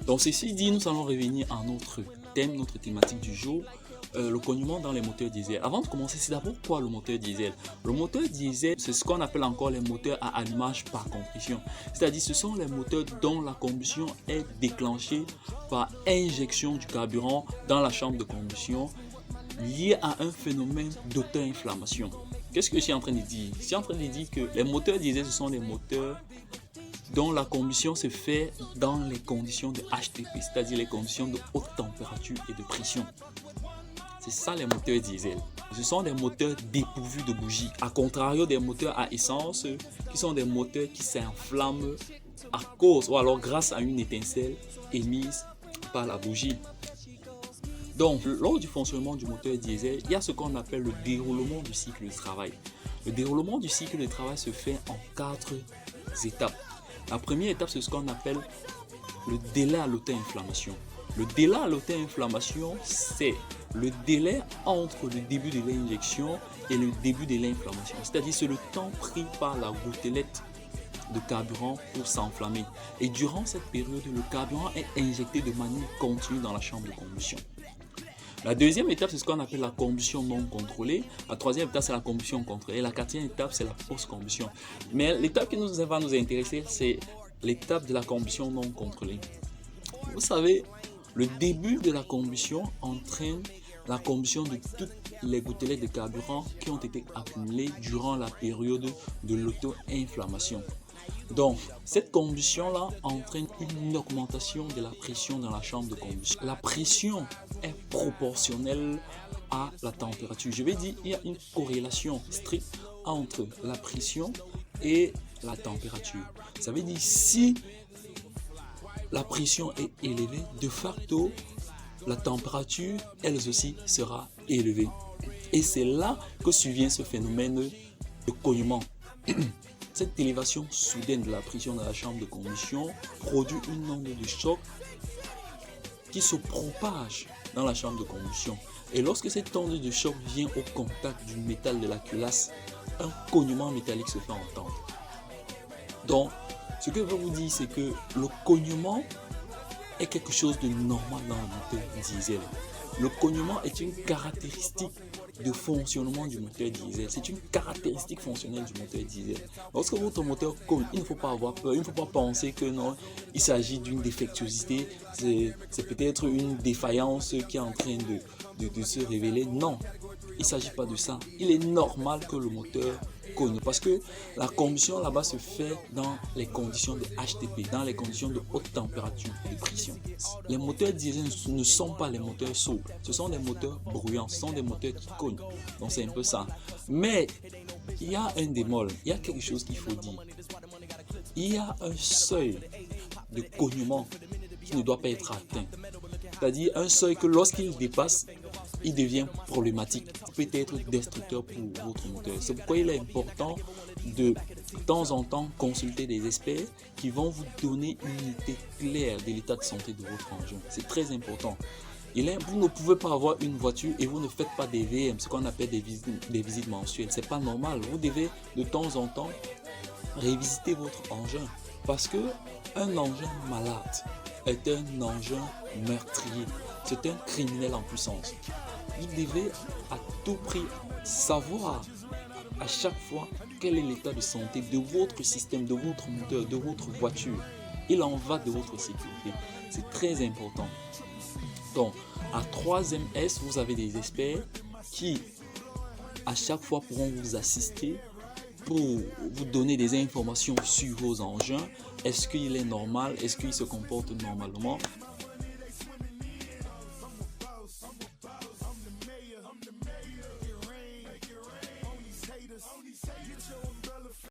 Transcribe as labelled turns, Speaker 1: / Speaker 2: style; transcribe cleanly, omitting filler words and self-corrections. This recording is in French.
Speaker 1: Donc ceci dit, nous allons revenir à notre thème, notre thématique du jour, le cognement dans les moteurs diesel. Avant de commencer, c'est d'abord quoi le moteur diesel? Le moteur diesel, c'est ce qu'on appelle encore les moteurs à allumage par compression. C'est-à-dire ce sont les moteurs dont la combustion est déclenchée par injection du carburant dans la chambre de combustion lié à un phénomène d'auto-inflammation. Qu'est-ce que je suis en train de dire? Je suis en train de dire que les moteurs diesel, ce sont des moteurs dont la combustion se fait dans les conditions de HTP, c'est-à-dire les conditions de haute température et de pression. C'est ça les moteurs diesel. Ce sont des moteurs dépourvus de bougies, à contrario des moteurs à essence qui sont des moteurs qui s'inflamment à cause ou alors grâce à une étincelle émise par la bougie. Donc, lors du fonctionnement du moteur diesel, il y a ce qu'on appelle le déroulement du cycle de travail. Le déroulement du cycle de travail se fait en 4 étapes. La première étape, c'est ce qu'on appelle le délai à l'auto-inflammation. Le délai à l'auto-inflammation, c'est le délai entre le début de l'injection et le début de l'inflammation. C'est-à-dire, c'est le temps pris par la gouttelette de carburant pour s'enflammer. Et durant cette période, le carburant est injecté de manière continue dans la chambre de combustion. La deuxième étape, c'est ce qu'on appelle la combustion non contrôlée. La troisième étape, c'est la combustion contrôlée. La quatrième étape, c'est la post-combustion. Mais l'étape qui va nous intéresser, c'est l'étape de la combustion non contrôlée. Vous savez, le début de la combustion entraîne la combustion de toutes les gouttelettes de carburant qui ont été accumulées durant la période de l'auto-inflammation. Donc, cette combustion-là entraîne une augmentation de la pression dans la chambre de combustion. La pression est proportionnelle à la température. Je vais dire qu'il y a une corrélation stricte entre la pression et la température. Ça veut dire si la pression est élevée, de facto, la température, elle aussi, sera élevée. Et c'est là que survient ce phénomène de cognement. Cette élévation soudaine de la pression dans la chambre de combustion produit une onde de choc qui se propage dans la chambre de combustion. Et lorsque cette onde de choc vient au contact du métal de la culasse, un cognement métallique se fait entendre. Donc, ce que je veux vous dire, c'est que le cognement est quelque chose de normal dans le moteur diesel. Le cognement est une caractéristique de fonctionnement du moteur diesel. C'est une caractéristique fonctionnelle du moteur diesel. Lorsque votre moteur cogne, il ne faut pas avoir peur, il ne faut pas penser que non, il s'agit d'une défectuosité, c'est peut-être une défaillance qui est en train de se révéler. Non, il ne s'agit pas de ça. Il est normal que le moteur cogne parce que la combustion là-bas se fait dans les conditions de HTP, dans les conditions de haute température et de pression. Les moteurs diesel ne sont pas les moteurs souples, ce sont des moteurs bruyants, ce sont des moteurs qui cognent. Donc c'est un peu ça. Mais il y a un bémol, il y a quelque chose qu'il faut dire. Il y a un seuil de cognement qui ne doit pas être atteint. C'est-à-dire un seuil que lorsqu'il dépasse, il devient problématique, peut être destructeur pour votre moteur. C'est pourquoi il est important de temps en temps consulter des experts qui vont vous donner une idée claire de l'état de santé de votre engin. C'est très important. Vous ne pouvez pas avoir une voiture et vous ne faites pas des VM, ce qu'on appelle des visites mensuelles. C'est pas normal. Vous devez de temps en temps révisiter votre engin parce que un engin malade est un engin meurtrier. C'est un criminel en puissance. Vous devez à tout prix savoir à chaque fois quel est l'état de santé de votre système, de votre moteur, de votre voiture. Il en va de votre sécurité. C'est très important. Donc, à 3MS, vous avez des experts qui, à chaque fois, pourront vous assister pour vous donner des informations sur vos engins. Est-ce qu'il est normal? Est-ce qu'il se comporte normalement?